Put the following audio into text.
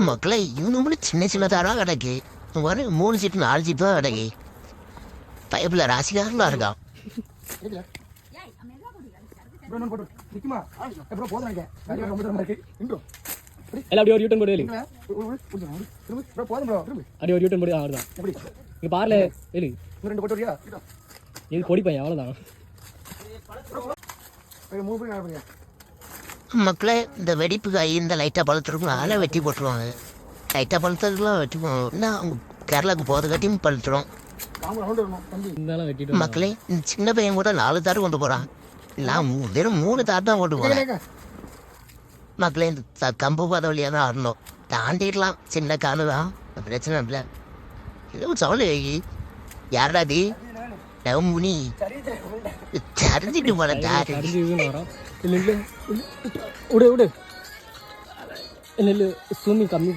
மக்களே இவனு சின்ன சின்னதாரா கிடக்கு ஒரு 3 சீட்டு 4 சீட்டு தான் கிடக்கு பைப்பில் ராசிக்காரலாம் இருக்கான். அப்படி ஒரு யூட்டன் போடு அப்படி ஒரு யூட்டன் போடு அவ்வளோதான். இங்கே பார்ல ஏழு இது பொடி பையன் அவ்வளோதான். மக்களே இந்த வெடிப்புக்கு இந்த லைட்டாக பழுத்துருக்கும் அதெல்லாம் வெட்டி போட்டுருவாங்க. லைட்டாக பழுத்ததுலாம் வெட்டி என்ன அவங்க கேரளாவுக்கு போகிறத கட்டியும் பழுத்துரும். மக்களே இந்த சின்ன பையன் கூட 4 தார் கொண்டு போகிறான். இல்லை வெறும் 3 தார் தான் கொண்டு போகிறேன். மக்களே இந்த கம்பு பாத வழியாக தான் ஆடணும். தாண்டிடலாம், சின்ன காலு தான், பிரச்சனை இல்லை. ஏதோ சவுண்டு யாராடி முனி சரிஞ்சிட்டு போல தாரு விடு விடு நெல் சூமி கம்மி